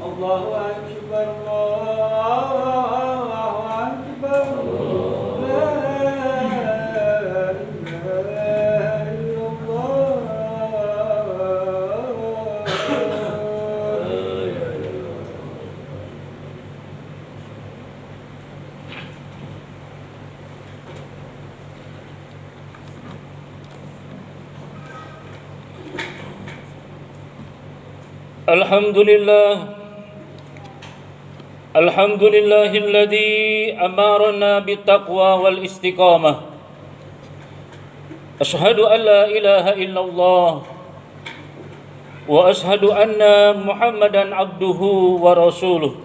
Allahu Akbar, Allahu Akbar, la ilaha illallah. Alhamdulillahilladzi amarna bittaqwa wal istiqamah. Ashhadu an la ilaha illallah wa ashhadu anna Muhammadan abduhu wa rasuluh.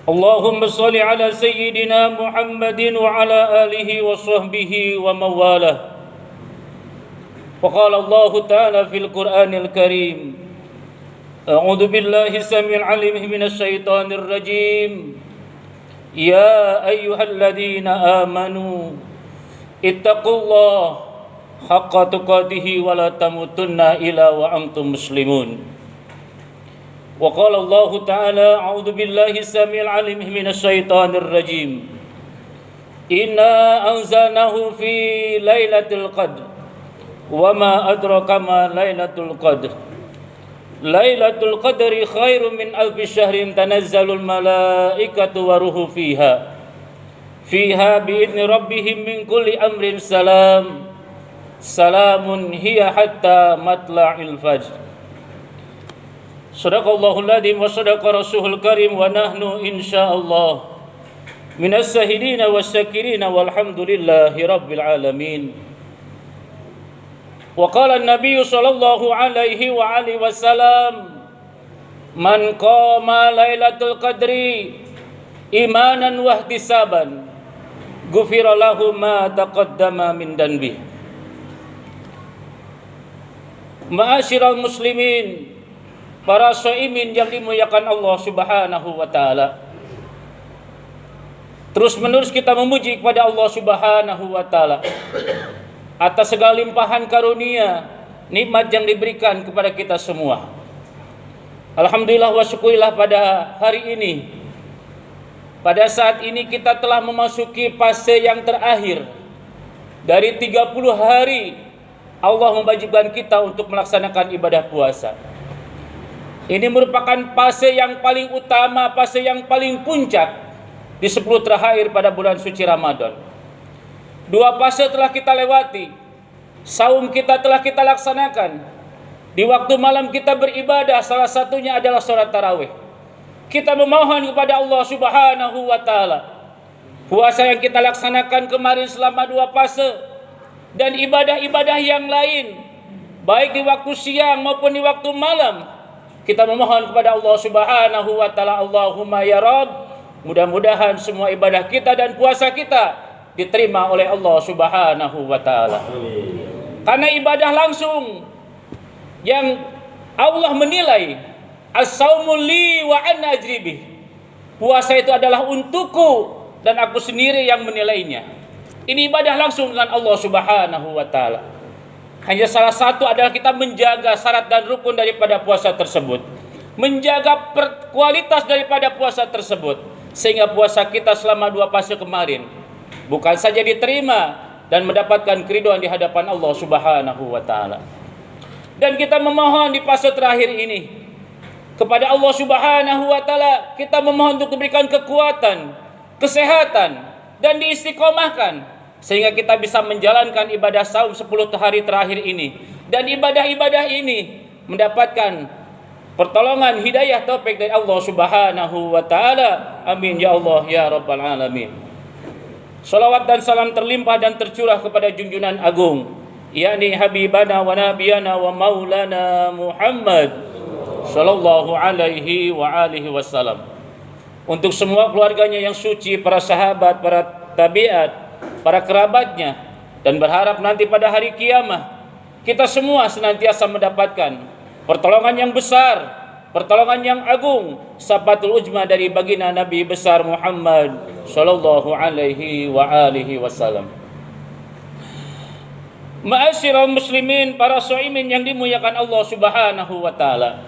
Allahumma shalli ala sayyidina Muhammadin wa ala alihi wa sahbihi wa mawalah. Wa qala Allah ta'ala fil Qur'anil Karim, أعوذ بالله السميع العليم من الشيطان الرجيم يا أيها الذين آمنوا اتقوا الله حق تقاته ولا تموتن إلا وأنتم مسلمون وقال الله تعالى أعوذ بالله السميع العليم من الشيطان الرجيم إنا أنزلناه في ليلة القدر وما أدراك ما ليلة القدر Lailatul Qadri khairum min alfi syahrin tanazzalul malaikatu wa ruhu fiha biidni rabbihim min kulli amrin salamun hiya hatta matla'il fajr. Sadaqallahul adzim wa sadaqa rasulul karim wa nahnu insyaallah minas sahidina wasyakirina walhamdulillahi rabbil alamin. Wa qala an-nabiy sallallahu alaihi wa alihi wasallam man qama lailatul qadri imanan wa ihtisaban ghufira lahu ma taqaddama min danbi. Ma'asyiral muslimin, para shaimin yang dimuliakan Allah Subhanahu wa taala. Terus menerus kita memuji kepada Allah Subhanahu wa taala atas segala limpahan karunia, nikmat yang diberikan kepada kita semua. Alhamdulillah wa syukurillah pada hari ini. Pada saat ini kita telah memasuki fase yang terakhir. Dari 30 hari Allah mewajibkan kita untuk melaksanakan ibadah puasa. Ini merupakan fase yang paling utama, fase yang paling puncak di 10 terakhir pada bulan suci Ramadan. 2 fase telah kita lewati. Saum kita telah kita laksanakan. Di waktu malam kita beribadah, salah satunya adalah salat tarawih. Kita memohon kepada Allah Subhanahu wa taala. Puasa yang kita laksanakan kemarin selama 2 fase dan ibadah-ibadah yang lain, baik di waktu siang maupun di waktu malam, kita memohon kepada Allah Subhanahu wa taala, Allahumma ya Rabb, mudah-mudahan semua ibadah kita dan puasa kita diterima oleh Allah Subhanahu wa taala. Karena ibadah langsung yang Allah menilai, as-saumul li wa ana ajribih. Puasa itu adalah untukku dan aku sendiri yang menilainya. Ini ibadah langsung dengan Allah Subhanahu wa taala. Hanya salah satu adalah kita menjaga syarat dan rukun daripada puasa tersebut. Menjaga kualitas daripada puasa tersebut, sehingga puasa kita selama 2 fase kemarin bukan saja diterima dan mendapatkan keridhaan di hadapan Allah Subhanahu wa taala. Dan kita memohon di fase terakhir ini kepada Allah Subhanahu wa taala, kita memohon untuk diberikan kekuatan, kesehatan dan diistiqomahkan sehingga kita bisa menjalankan ibadah saum 10 hari terakhir ini dan ibadah-ibadah ini mendapatkan pertolongan hidayah taufik dari Allah Subhanahu wa taala. Amin ya Allah ya rabbal alamin. Salawat dan salam terlimpah dan tercurah kepada junjungan agung, yakni habibana wa nabiyana wa maulana Muhammad sallallahu alaihi wa alihi wasallam. Untuk semua keluarganya yang suci, para sahabat, para tabiat, para kerabatnya, dan berharap nanti pada hari kiamah kita semua senantiasa mendapatkan pertolongan yang besar, pertolongan yang agung, syafatul uzma dari baginda Nabi besar Muhammad sallallahu alaihi wa alihi wasallam. Ma'asyiral muslimin, para shaimin yang dimuliakan Allah Subhanahu wa taala.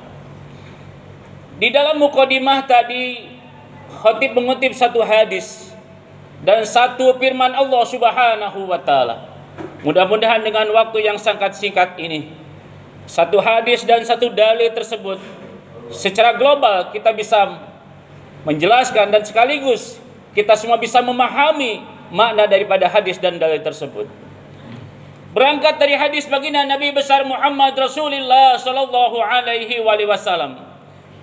Di dalam mukadimah tadi khatib mengutip satu hadis dan satu firman Allah Subhanahu wa taala. Mudah-mudahan dengan waktu yang sangat singkat ini, satu hadis dan satu dalil tersebut secara global kita bisa menjelaskan dan sekaligus kita semua bisa memahami makna daripada hadis dan dalil tersebut. Berangkat dari hadis baginda Nabi besar Muhammad Rasulullah sallallahu alaihi wasallam.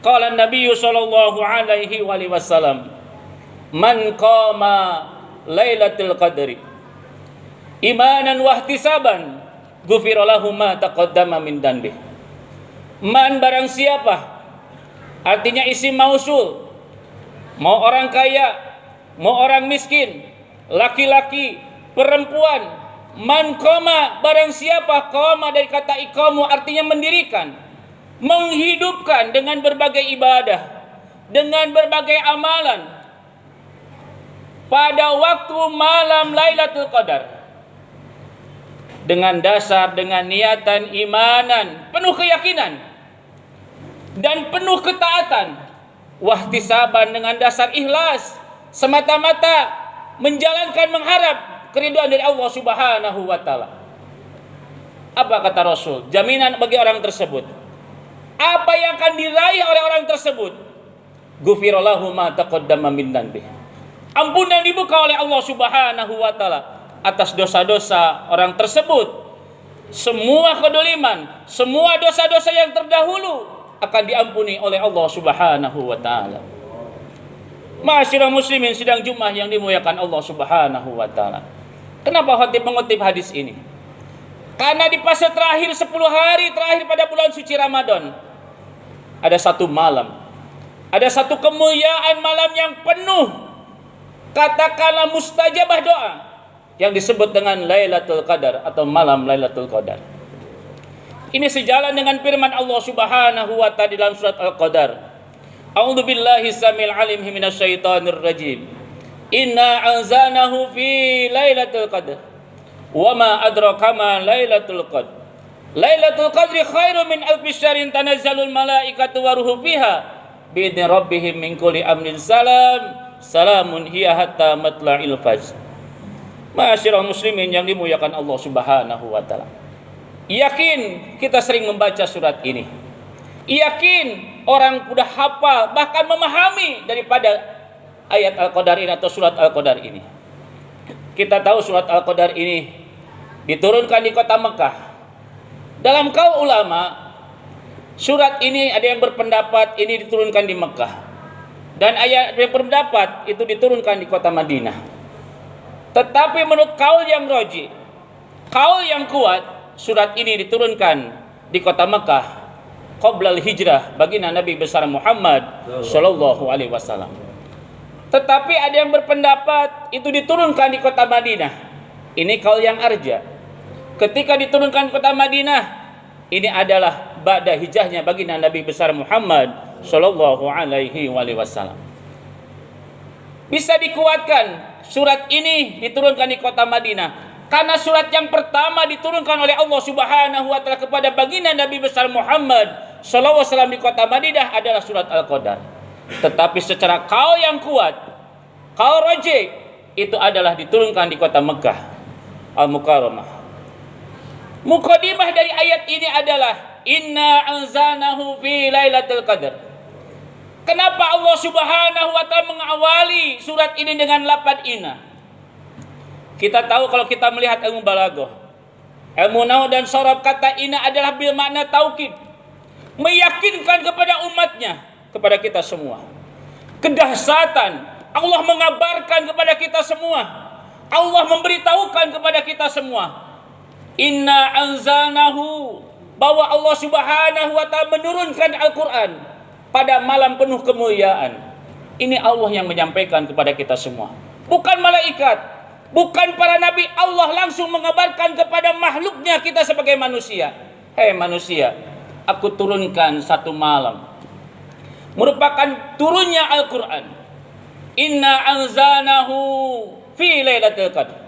Qala Nabi sallallahu alaihi wasallam, "Man qama Lailatul Qadri imanan wa ihtisaban, ghufira lahu ma taqaddama min dhanbi." Man barang siapa, artinya isim mausul, mau orang kaya, mau orang miskin, laki-laki, perempuan. Man qama barang siapa, qama dari kata iqamu artinya mendirikan, menghidupkan dengan berbagai ibadah, dengan berbagai amalan pada waktu malam Lailatul Qadar dengan dasar, dengan niatan imanan, penuh keyakinan dan penuh ketaatan, wahtisaban dengan dasar ikhlas, semata-mata menjalankan mengharap keridhaan dari Allah Subhanahu wa taala. Apa kata Rasul? Jaminan bagi orang tersebut. Apa yang akan diraih oleh orang tersebut? Ghufira lahu ma taqaddama min dhanbi. Ampunan dibuka oleh Allah Subhanahu wa taala atas dosa-dosa orang tersebut. Semua kedoliman, semua dosa-dosa yang terdahulu akan diampuni oleh Allah Subhanahu wa taala. Ma'asyiral muslimin sidang Jumat yang dimuliakan Allah Subhanahu wa taala. Kenapa khatib mengutip hadis ini? Karena di fase terakhir 10 hari terakhir pada bulan suci Ramadan ada satu malam, ada satu kemuliaan malam yang penuh katakanlah mustajabah doa yang disebut dengan Lailatul Qadar atau malam Lailatul Qadar. Ini sejalan dengan firman Allah Subhanahu wa taala dalam surat Al-Qadar. A'udzu billahi samil alim minasyaitonir rajim. Inna anzalnahu fi Lailatul Qadar. Wa ma adraka ma Lailatul Qadar. Lailatul Qadri khairum min alfi syahrin tanazzalul malaikatu wa ruhu fiha bi idzni rabbihim min kulli amrin salam. Salamun hiya hatta matla'il fajr. Ma'asyiral muslimin yang dimuliakan Allah Subhanahu wa taala. Yakin kita sering membaca surat ini. Yakin orang sudah hafal bahkan memahami daripada ayat Al-Qadar ini atau surat Al-Qadar ini. Kita tahu surat Al-Qadar ini diturunkan di kota Mekah. Dalam kaul ulama, surat ini ada yang berpendapat ini diturunkan di Mekah. Dan ayat yang berpendapat itu diturunkan di kota Madinah. Tetapi menurut kaul yang roji, kaul yang kuat, surat ini diturunkan di kota Mekah qoblal hijrah baginda Nabi besar Muhammad sallallahu alaihi wasallam. Tetapi ada yang berpendapat itu diturunkan di kota Madinah. Ini kaul yang arja. Ketika diturunkan di kota Madinah, ini adalah ba'da hijrahnya baginda Nabi besar Muhammad sallallahu alaihi wasallam. Bisa dikuatkan surat ini diturunkan di kota Madinah karena surat yang pertama diturunkan oleh Allah Subhanahu wa taala kepada baginda Nabi besar Muhammad sallallahu alaihi wasallam di kota Madinah adalah surat Al-Qadar. Tetapi secara kaul yang kuat, kaul rajih, itu adalah diturunkan di kota Mekah Al-Mukarramah. Mukadimah dari ayat ini adalah inna anzalnahu fi Lailatul Qadar. Kenapa Allah Subhanahu wa taala mengawali surat ini dengan lafaz inna? Kita tahu kalau kita melihat ilmu balaghah, ilmu nahwu dan sharaf, kata inna adalah bil makna taukid, meyakinkan kepada umatnya, kepada kita semua. Kedahsyatan Allah mengabarkan kepada kita semua. Allah memberitahukan kepada kita semua. Inna anzalnahu, bahwa Allah Subhanahu wa taala menurunkan Al-Qur'an pada malam penuh kemuliaan. Ini Allah yang menyampaikan kepada kita semua. Bukan malaikat, bukan para nabi. Allah langsung mengabarkan kepada makhluknya kita sebagai manusia. Hei manusia, aku turunkan satu malam merupakan turunnya Al-Quran. Inna anzalnahu fi Lailatul Qadar.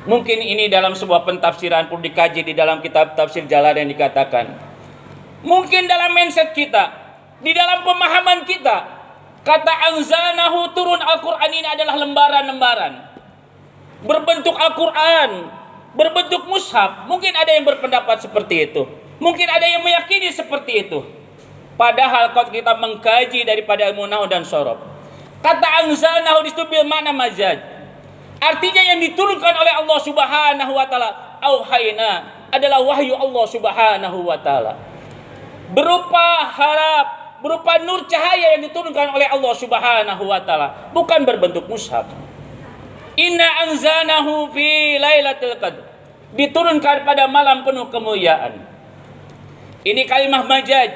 Mungkin ini dalam sebuah pentafsiran perlu dikaji di dalam kitab tafsir Jalalain yang dikatakan. Mungkin dalam mindset kita, Di dalam pemahaman kita, kata anzalnahu, turun Al-Quran ini adalah lembaran-lembaran. Berbentuk Al-Quran, berbentuk mushaf. Mungkin ada yang berpendapat seperti itu. Mungkin ada yang meyakini seperti itu. Padahal kalau kita mengkaji daripada ilmu nahwu dan shorof, kata anzalnahu di situ bil makna majaz. Artinya yang diturunkan oleh Allah Subhanahu wa taala, auhayna, adalah wahyu Allah Subhanahu wa taala. Berupa harap, berupa nur cahaya yang diturunkan oleh Allah Subhanahu wa taala, bukan berbentuk mushaf. Inna anzalnahu fi lailatul qadr, diturunkan pada malam penuh kemuliaan. Ini kalimah majaz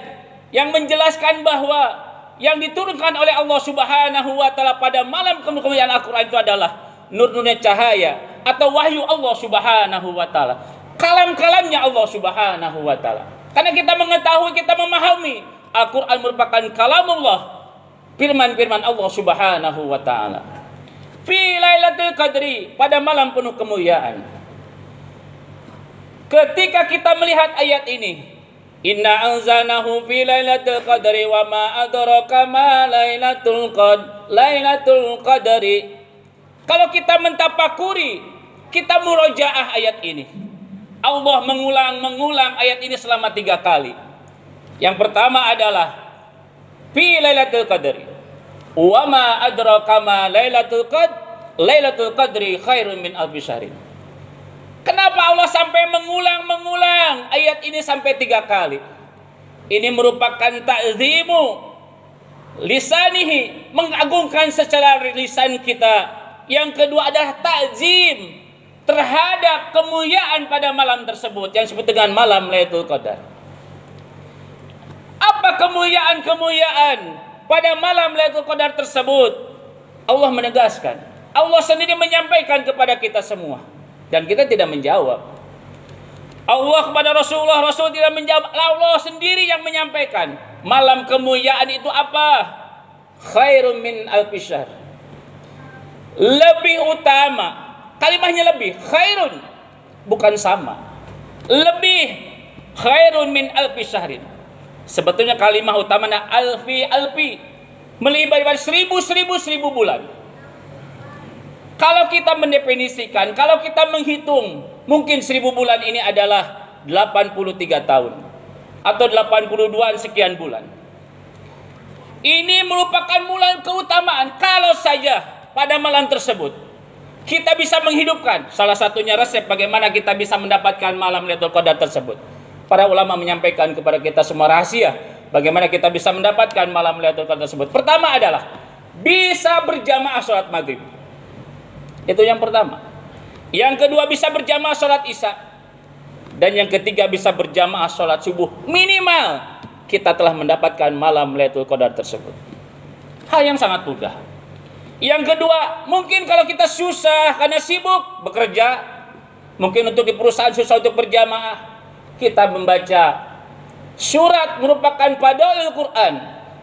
yang menjelaskan bahwa yang diturunkan oleh Allah Subhanahu wa taala pada malam kemuliaan Al-Qur'an itu adalah nur-nurnya cahaya atau wahyu Allah Subhanahu wa taala. Kalam-kalamnya Allah Subhanahu wa taala. Karena kita mengetahui, kita memahami Al-Qur'an merupakan kalamullah, firman-firman Allah Subhanahu wa taala. Fi lailatul qadri, pada malam penuh kemuliaan. Ketika kita melihat ayat ini, inna anzalnahu fi lailatul qadri wa ma adraka ma lailatul qadri. Kalau kita mentafakuri, kita murojaah ayat ini. Allah mengulang ayat ini selama 3 kali. Yang pertama adalah fi lailatul qadri. Wa ma adraka ma lailatul qadri khairun min alfi syahrin. Kenapa Allah sampai mengulang ayat ini sampai 3 kali? Ini merupakan ta'zimu lisanihi, mengagungkan secara lisan kita. Yang kedua adalah ta'zim terhadap kemuliaan pada malam tersebut yang disebut dengan malam Lailatul Qadar. Apa kemuliaan pada malam Lailatul Qadar tersebut? Allah menegaskan, Allah sendiri menyampaikan kepada kita semua. Dan kita tidak menjawab. Allah kepada Rasulullah, Rasul tidak menjawab. Allah sendiri yang menyampaikan. Malam kemuliaan itu apa? Khairun min alfi syahr. Lebih utama. Kalimahnya lebih. Khairun. Bukan sama. Lebih. Khairun min alfi syahrin. Sebetulnya kalimah utamanya alfi. Melibat 1000 bulan. Kalau kita mendefinisikan, kalau kita menghitung, mungkin 1000 bulan ini adalah 83 tahun. Atau 82 sekian bulan. Ini merupakan mulai keutamaan. Kalau saja pada malam tersebut, kita bisa menghidupkan. Salah satunya resep bagaimana kita bisa mendapatkan malam Lailatul Qadar tersebut. Para ulama menyampaikan kepada kita semua rahasia. Bagaimana kita bisa mendapatkan malam Lailatul Qadar tersebut. Pertama adalah, bisa berjamaah sholat maghrib. Itu yang pertama. Yang kedua bisa berjamaah sholat isya. Dan yang ketiga bisa berjamaah sholat subuh. Minimal kita telah mendapatkan malam Lailatul Qadar tersebut. Hal yang sangat mudah. Yang kedua, mungkin kalau kita susah karena sibuk bekerja, mungkin untuk di perusahaan susah untuk berjamaah, kita membaca surat merupakan fadailul Quran.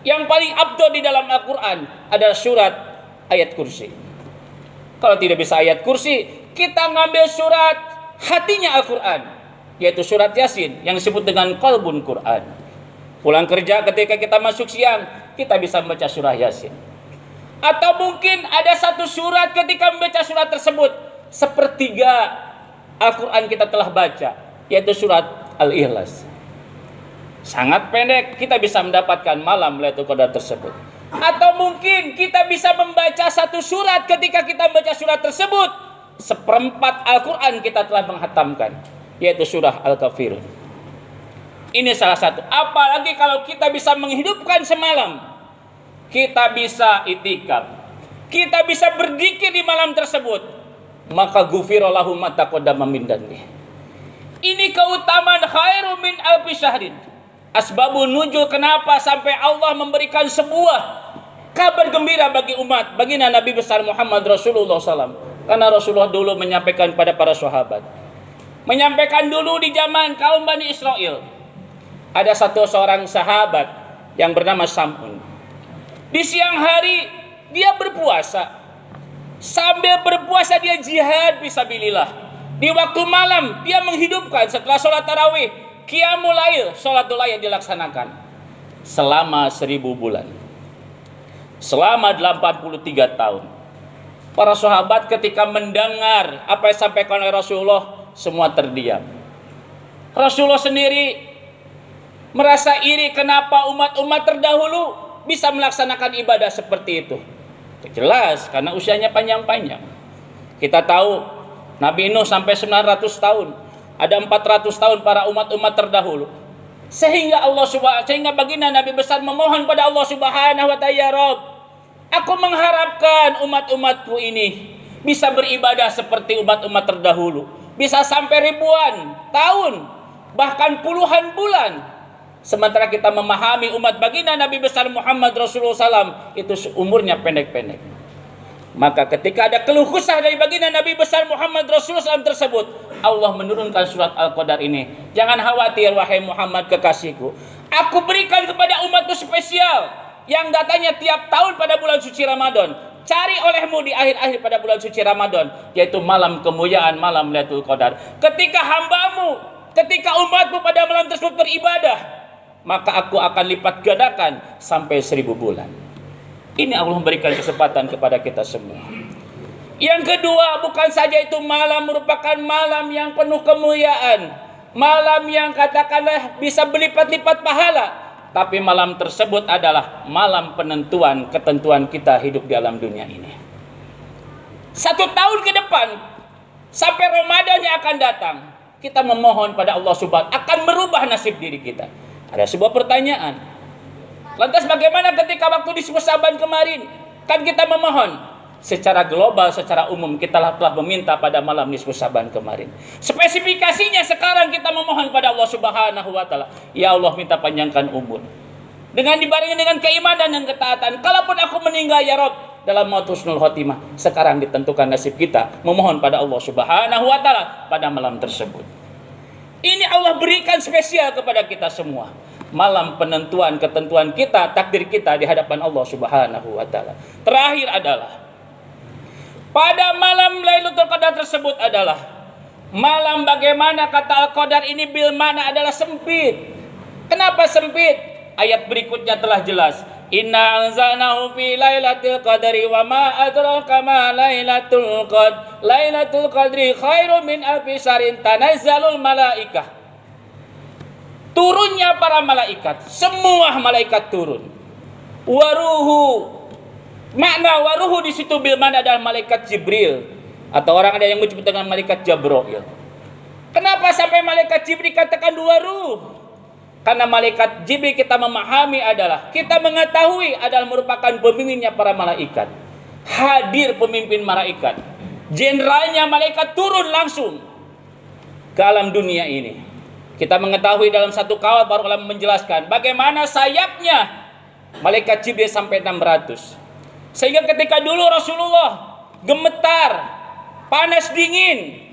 Yang paling afdal di dalam Al-Quran adalah surat ayat kursi. Kalau tidak bisa ayat kursi, kita ngambil surat hatinya Al-Quran, yaitu surat Yasin yang disebut dengan qalbun Quran. Pulang kerja ketika kita masuk siang, kita bisa membaca surah Yasin. Atau mungkin ada satu surat ketika membaca surat tersebut, sepertiga Al-Quran kita telah baca, yaitu surat Al-Ikhlas. Sangat pendek, kita bisa mendapatkan malam Lailatul Qadar tersebut. Atau mungkin kita bisa membaca satu surat, ketika kita membaca surat tersebut, 1/4 Al-Quran kita telah menghatamkan, yaitu surah Al-Kafirun. Ini salah satu. Apalagi kalau kita bisa menghidupkan semalam, kita bisa itikaf, kita bisa berzikir di malam tersebut, maka ghufira lahu ma taqaddama min dhanbi. Ini keutamaan khairu min alfi syahrin. Asbabun nuzul, kenapa sampai Allah memberikan sebuah kabar gembira bagi umat, baginda Nabi besar Muhammad Rasulullah SAW. Karena Rasulullah dulu menyampaikan pada para sahabat, menyampaikan dulu di zaman kaum Bani Israel, ada seorang sahabat yang bernama Sam'un. Di siang hari dia berpuasa, sambil berpuasa dia jihad fisabilillah. Di waktu malam dia menghidupkan setelah sholat tarawih, qiyamul lail, sholatul lail dilaksanakan. selama 1000 bulan. Selama 83 tahun. Para sahabat ketika mendengar apa yang disampaikan oleh Rasulullah, semua terdiam. Rasulullah sendiri merasa iri kenapa umat-umat terdahulu bisa melaksanakan ibadah seperti itu. Jelas karena usianya panjang-panjang. Kita tahu Nabi Nuh sampai 900 tahun. Ada 400 tahun para umat-umat terdahulu. Sehingga baginda Nabi besar memohon pada Allah Subhanahu wa taala, ya Rabb, aku mengharapkan umat-umatku ini bisa beribadah seperti umat-umat terdahulu, bisa sampai ribuan tahun, bahkan puluhan bulan. Sementara kita memahami umat baginda Nabi besar Muhammad Rasulullah SAW itu umurnya pendek-pendek. Maka ketika ada keluh kesah dari baginda Nabi besar Muhammad Rasulullah SAW tersebut, Allah menurunkan surat Al-Qadar ini. Jangan khawatir wahai Muhammad kekasihku, aku berikan kepada umatku spesial yang datanya tiap tahun pada bulan suci Ramadan. Cari olehmu di akhir-akhir pada bulan suci Ramadan, yaitu malam kemuliaan, malam Lailatul Qadar. Ketika hambamu, ketika umatmu pada malam tersebut beribadah, maka aku akan lipat gandakan sampai 1000 bulan. Ini Allah memberikan kesempatan kepada kita semua. Yang kedua, bukan saja itu malam merupakan malam yang penuh kemuliaan, malam yang katakanlah bisa berlipat-lipat pahala, tapi malam tersebut adalah malam penentuan ketentuan kita hidup di alam dunia ini. 1 tahun ke depan sampai Ramadan yang akan datang, kita memohon pada Allah Subhanahu akan merubah nasib diri kita. Ada sebuah pertanyaan. Lantas bagaimana ketika waktu di Syaban kemarin? Kan kita memohon secara global, secara umum kita telah meminta pada malam nisfu Syaban kemarin. Spesifikasinya sekarang kita memohon pada Allah Subhanahu wa taala, ya Allah minta panjangkan umur. Dengan dibarengi dengan keimanan dan ketaatan. Kalaupun aku meninggal ya Rabb dalam maut husnul khotimah, sekarang ditentukan nasib kita memohon pada Allah Subhanahu wa taala pada malam tersebut. Ini Allah berikan spesial kepada kita semua. Malam penentuan ketentuan kita, takdir kita di hadapan Allah Subhanahu wa taala. Terakhir adalah pada malam Lailatul Qadar tersebut adalah malam bagaimana kata Al-Qadar ini bil mana adalah sempit. Kenapa sempit? Ayat berikutnya telah jelas. Inna anzalnahu fi lailatul qadri wa ma adraka ma lailatul qadr. Lailatul qadri khairum min alfi syahrin tanazzalul malaikah. Turunnya para malaikat, semua malaikat turun. Waruhu, makna waruhu di situ bil mana adalah malaikat Jibril, atau orang ada yang menyebut dengan malaikat Jabroil. Kenapa sampai malaikat Jibril katakan dua ruh? Karena malaikat Jibril kita memahami adalah, kita mengetahui adalah merupakan pemimpinnya para malaikat. Hadir pemimpin malaikat, jenderalnya malaikat turun langsung ke alam dunia ini. Kita mengetahui dalam satu kawal para ulama menjelaskan bagaimana sayapnya malaikat Jibril sampai 600. Sehingga ketika dulu Rasulullah gemetar, panas dingin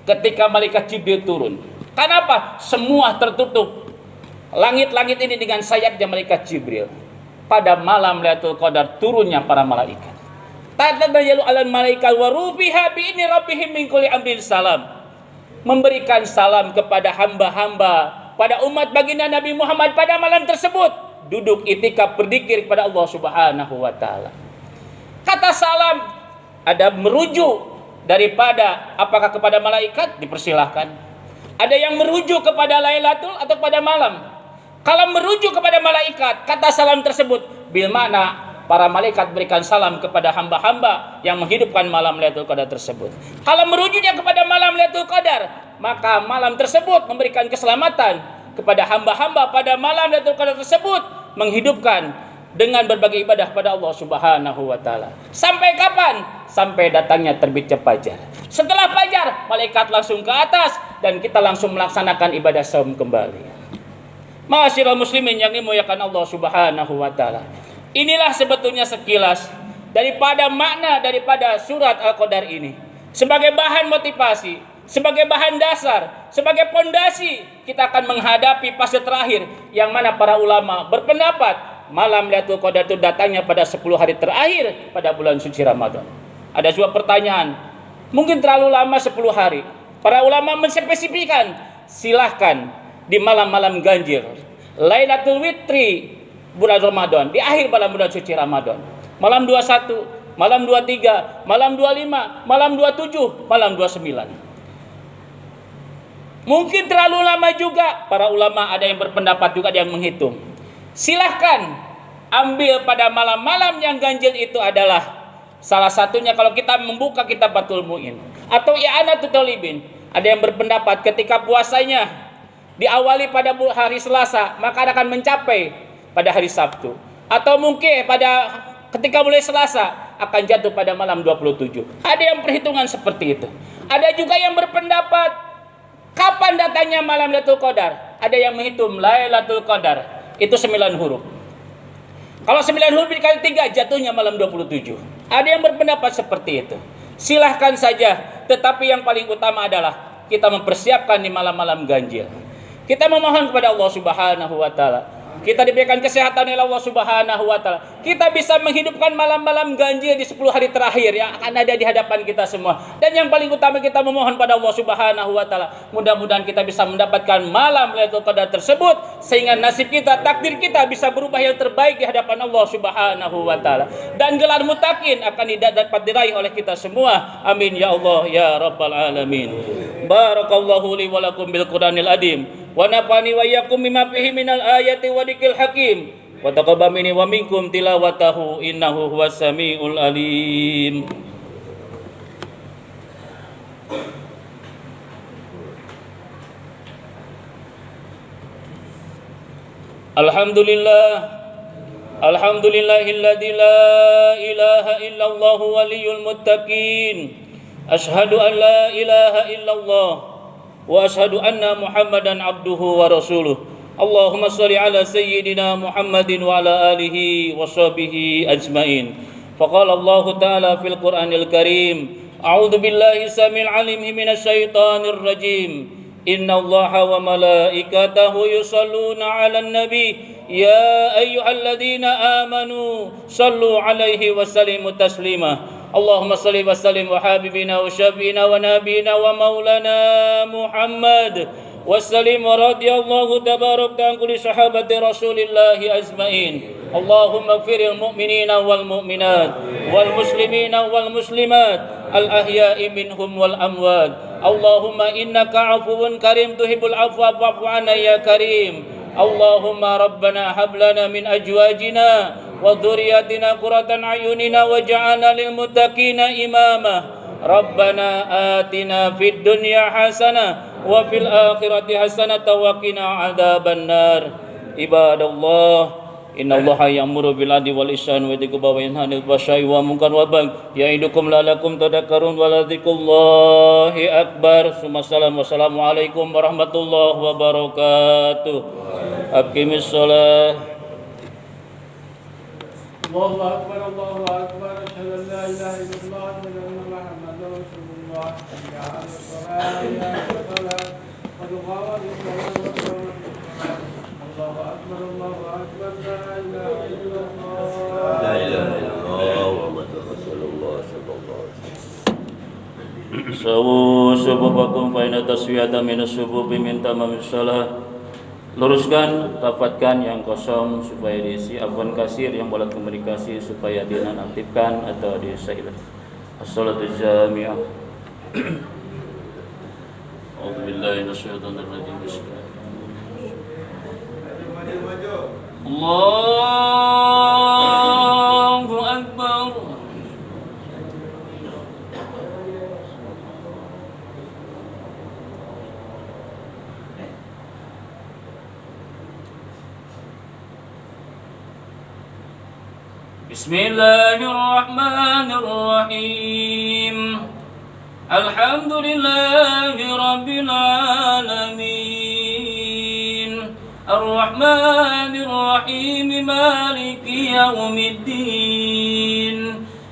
ketika malaikat Jibril turun. Kenapa? Semua tertutup. Langit-langit ini dengan sayapnya malaikat Jibril. Pada malam Lailatul Qadar turunnya para malaikat. Tatadayalu alal malaikat wa rubiha bi inni rabbihim min kulli amrin salam. Memberikan salam kepada hamba-hamba, pada umat baginda Nabi Muhammad pada malam tersebut. Duduk itikaf berzikir kepada Allah Subhanahu wa taala. Kata salam ada merujuk daripada apakah kepada malaikat, dipersilahkan. Ada yang merujuk kepada Lailatul atau pada malam. Kalau merujuk kepada malaikat, kata salam tersebut bil mana para malaikat berikan salam kepada hamba-hamba yang menghidupkan malam Lailatul Qadar tersebut. Kalau merujuknya kepada malam Lailatul Qadar, maka malam tersebut memberikan keselamatan kepada hamba-hamba pada malam Lailatul Qadar tersebut, menghidupkan dengan berbagai ibadah pada Allah Subhanahu wa taala. Sampai kapan? Sampai datangnya terbitnya fajar. Setelah fajar, malaikat langsung ke atas dan kita langsung melaksanakan ibadah saum kembali. Ma'asyiral muslimin yang dimuliakan Allah Subhanahu wa taala. Inilah sebetulnya sekilas daripada makna daripada surat Al-Qadar ini. Sebagai bahan motivasi, sebagai bahan dasar, sebagai pondasi kita akan menghadapi fase terakhir yang mana para ulama berpendapat malam Lailatul Qadar itu datangnya pada 10 hari terakhir pada bulan suci Ramadan. Ada sebuah pertanyaan, mungkin terlalu lama 10 hari. Para ulama menspesifikan, silahkan di malam-malam ganjil, Lailatul Witri, bulan Ramadan, di akhir bulan suci Ramadan. Malam 21, malam 23, malam 25, malam 27, malam 29. Mungkin terlalu lama juga. Para ulama ada yang berpendapat juga, ada yang menghitung. Silahkan ambil pada malam-malam yang ganjil itu adalah salah satunya kalau kita membuka kitab Fathul Mu'in atau I'anatul Talibin. Ada yang berpendapat ketika puasanya diawali pada hari Selasa, maka akan mencapai pada hari Sabtu. Atau mungkin pada ketika mulai Selasa akan jatuh pada malam 27. Ada yang perhitungan seperti itu. Ada juga yang berpendapat kapan datangnya malam Lailatul Qadar. Ada yang menghitung Lailatul Qadar itu 9 huruf. Kalau 9 huruf dikali 3 jatuhnya malam 27. Ada yang berpendapat seperti itu. Silahkan saja, tetapi yang paling utama adalah kita mempersiapkan di malam-malam ganjil. Kita memohon kepada Allah Subhanahu wa taala. Kita diberikan kesehatan oleh Allah Subhanahu wa taala. Kita bisa menghidupkan malam-malam ganjil di 10 hari terakhir yang akan ada di hadapan kita semua. Dan yang paling utama kita memohon pada Allah Subhanahu wa taala, mudah-mudahan kita bisa mendapatkan malam Lailatul Qadar tersebut sehingga nasib kita, takdir kita bisa berubah yang terbaik di hadapan Allah Subhanahu wa taala. Dan gelar muttaqin akan dapat diraih oleh kita semua. Amin ya Allah ya rabbal alamin. Barakallahu li wa lakum bil Qur'anil adim. Wa nafani wa iyyakum bima fihi minal ayati wa dzikril hakim. Wa taqabbal minni wa minkum tilawatahu innahu huwas samiul alim. Alhamdulillah. Alhamdulillahilladzi la ilaha illallah waliyul muttaqin. Asyhadu an la ilaha illallah wa asyhadu anna Muhammadan abduhu wa rasuluh. Allahumma shalli ala sayyidina Muhammadin wa ala alihi wa sahbihi ajmain. Faqala Allah ta'ala fil Qur'anil Karim, a'udzu billahi samil alim minasy syaithanir rajim. Inna Allaha wa malaikatahu yusalluna 'alan nabi ya ayyuhalladzina amanu sallu 'alaihi wa sallimu taslima. Allahumma salli wa sallim wa habibina wa syafiina wa nabiyina wa maulana Muhammad wa sallim wa radiyallahu tabarakta an kulli sahabati Rasulillahi ajmain. Allahumma ighfiril mu'minina wal mu'minat wal muslimina wal muslimat al ahya'i minhum wal amwat. Allahumma innaka 'afuwun karim tuhibbul 'afwa fa'fu 'anna ya karim. Allahumma rabbana hab lana min azwajina wa dhurriyyatina qurratan a'yunina waj'alna lil muttaqina imama. Rabbana atina fid dunya hasanah wa fil akhirati hasanah wa qina adzabannar. Ibadallah, innallaha ya'muru bil 'adli wal ihsani wa yanha 'anil fahsya'i wal munkari wal baghi ya'idukum la'allakum tadhakkarun wa ladzikrullahi akbar. Wassalamu alaikum warahmatullahi wabarakatuh. Aqimis shalah. Allahu akbar, Allahu akbar. Asyhadu an la ilaha illallah wa asyhadu anna Muhammadar Rasulullah. Ya as-salat, ya as-salat. Qad qamat as-salat. Allahu akbar, Allahu akbar. La ilaha illallah. La ilaha illallah Muhammadur Rasulullah sallallahu alaihi wasallam. Sawu sububakum fa inna taswiyata minas sububi min tamamis shalah. Luruskan, rapatkan yang kosong supaya diisi. Afwan kasir yang boleh komunikasi supaya dinonaktifkan atau disahilkan. As-salatu jami'ah. A'udzu billahi minasyaitonir rajim. Allahu akbar. Bismillahirrahmanirrahim. Alhamdulillahi rabbil alamin. Ar-Rahmanir Rahim, Maliki yaumiddin.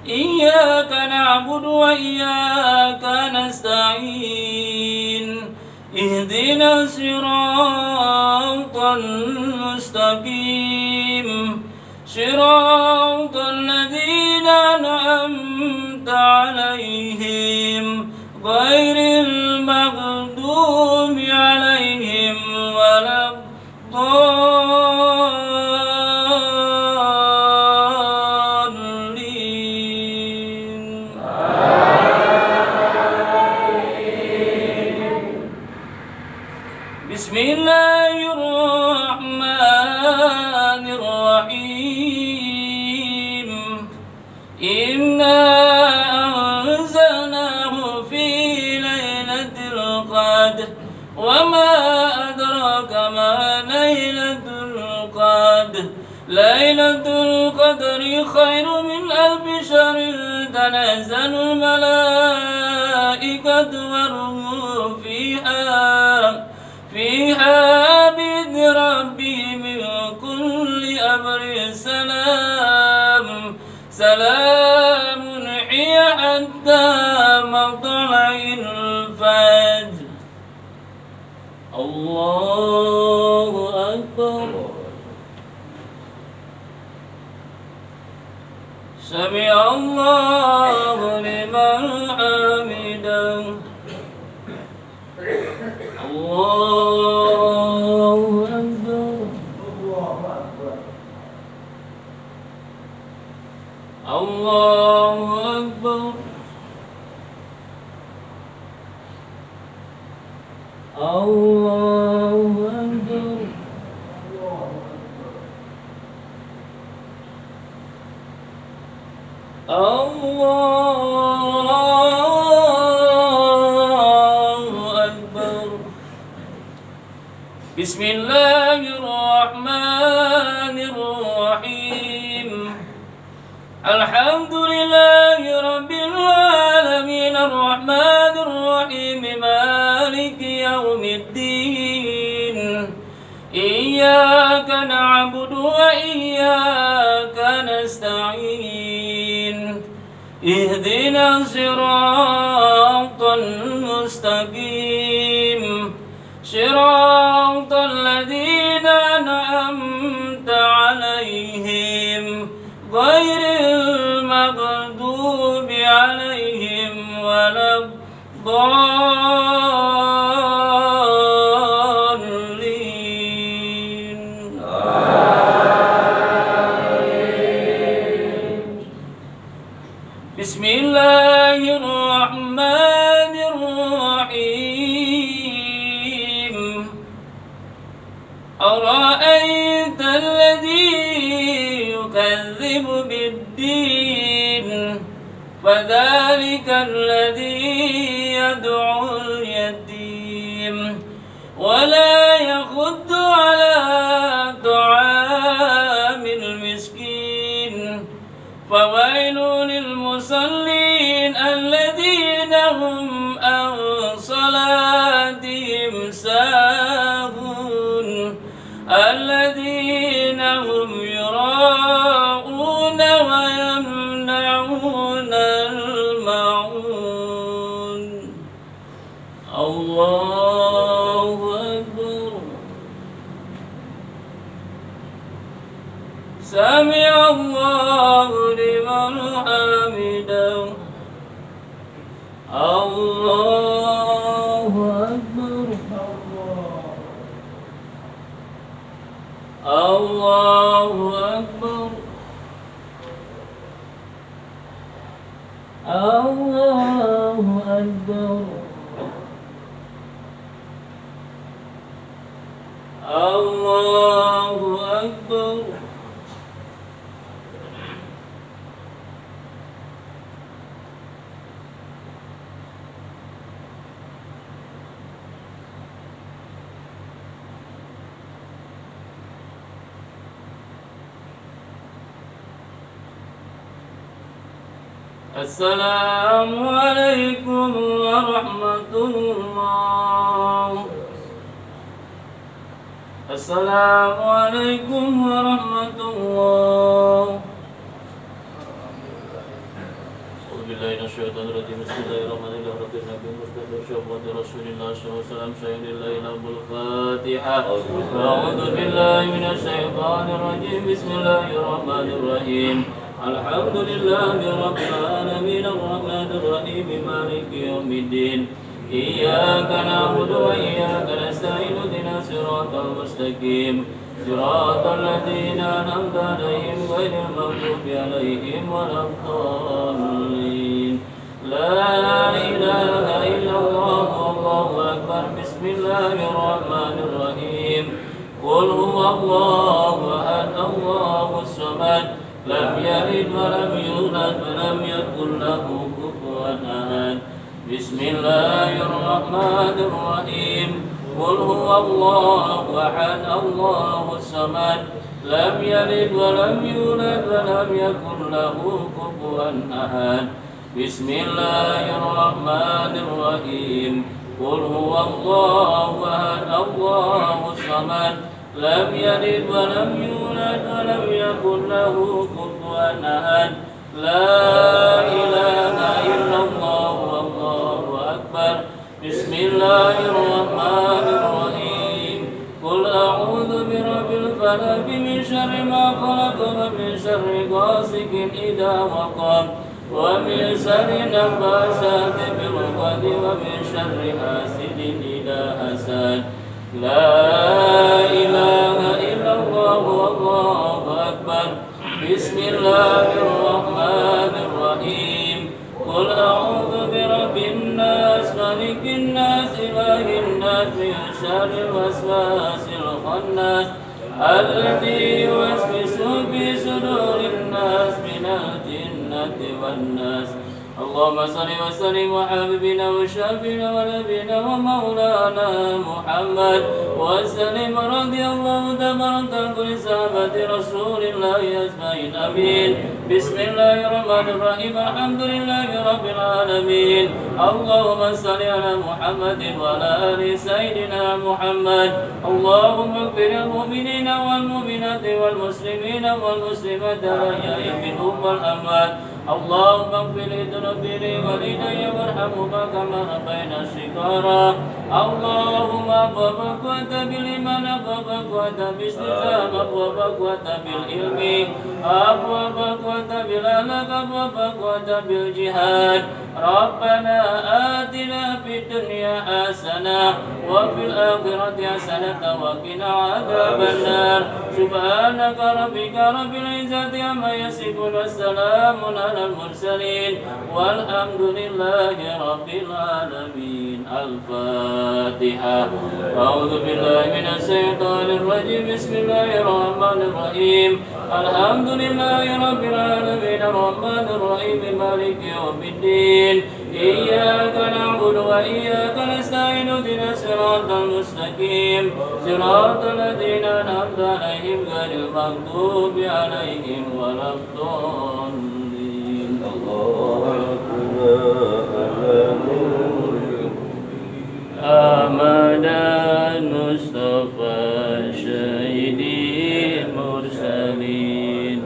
Iyyaka na'budu wa iyyaka nasta'in. Ihdinas siratal mustaqim. صراط الذين أنعمت عليهم غير المغضوب عليهم ولا الضالين. ليلة القدر خير من ألف شهر تنزل الملائكة والروح فيها بإذن ربهم من كل أمر سلام هي حتى مطلع الفجر. الله أكبر. سمع الله لمن حمده. الله أكبر. الله أكبر. الله أكبر. الله أكبر. بسم الله الرحمن الرحيم. الحمد لله رب العالمين الرحمن الرحيم مالك يوم الدين. إياك نعبد وإياك نستعين. اهدنا الصراط المستقيم صراط الذين أنعمت عليهم غير المغضوب عليهم ولا الضالين. بسم الله الرحمن الرحيم. أرأيت الذي يكذب بالدين فذلك الذي يدعو اليتيم ولا يحض على طعام المسكين. فويل للمصلين الذين هم عن صلاتهم ساهون الذين هم يراءون ويمنعون الماعون. الله أكبر. سمع الله لمن حمده. الله أكبر. الله أكبر. الله أكبر. الله أكبر. السلام عليكم ورحمة الله. السلام عليكم ورحمة الله. أعوذ بالله من الشيطان الرجيم. بسم الله الرحمن الرحيم. رب النبي المصطفى شهوة رسول الله صلى الله عليه وسلم سيد الله له الفاتحة. أعوذ بالله من الشيطان الرجيم. بسم الله الرحمن الرحيم. الحمد لله رب العالمين الرحمن الرحيم مالك يوم الدين. إياك نعبد وإياك نستعين اهدنا الصراط المستقيم صراط الذين أنعمت عليهم غير المغضوب عليهم ولا الضالين. لا إله إلا الله والله أكبر. بسم الله الرحمن الرحيم. قل هو الله أحد الله الصمد لم يلد ولم يولد ولم يكن له كفوا أحد. بسم الله الرحمن الرحيم. قل هو الله أحد الله الصمد لم يلد ولم يولد ولم يكن له كفوا أحد بسم الله الرحمن الرحيم قل هو الله أحد الله الصمد لم يلد ولم يولد ولم يكن له كفوا أحد لا إله إلا الله والله أكبر بسم الله الرحمن الرحيم قل أعوذ برب الفلق من شر ما خلق ومن شر غاسق إذا وقب ومن شر النفاثات في العقد ومن شر حاسد إذا حسد لا إله إلا الله والله أكبر بسم الله الرحمن الرحيم قل أعوذ برب الناس ملك الناس إله الناس من شر الوسواس الخناس الذي يوسوس في صدور الناس من الجنة والناس اللهم صل وسلم وحبيبنا وشافينا ونبينا ومولانا محمد وسلم رضي الله تبارك عن كل صحابة رسول الله أجمعين آمين بسم الله الرحمن الرحيم الحمد لله رب العالمين اللهم صل على محمد وعلى آل سيدنا محمد اللهم اغفر للمؤمنين والمؤمنات والمسلمين والمسلمات الأحياء منهم والأموات اللهم اغفر لذنوبنا ولدي وارحمهما كما ربينا صغارا اللهم أبواب قوة بالإيمان أبواب قوة بالاستسلام أبواب قوة بالعلم أبواب قوة بالأخلاق أبواب قوة بالجهاد ربنا آتنا في الدنيا حسنة وفي الآخرة حسنة وقنا عذاب النار سبحانك ربك رب العزة عما يصفون والسلام على المرسلين والحمد لله رب العالمين الفاتحة أعوذ بالله من الشيطان الرجيم بسم الله الرحمن الرحيم الحمد لله رب العالمين الرحمن الرحيم مالك يوم الدين إياك نعبد وإياك نستعين اهدنا الصراط المستقيم صراط الذين أنعمت عليهم غير المغضوب عليهم ولا الضالين أحمد المصطفى سيد المرسلين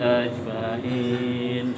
أجمعين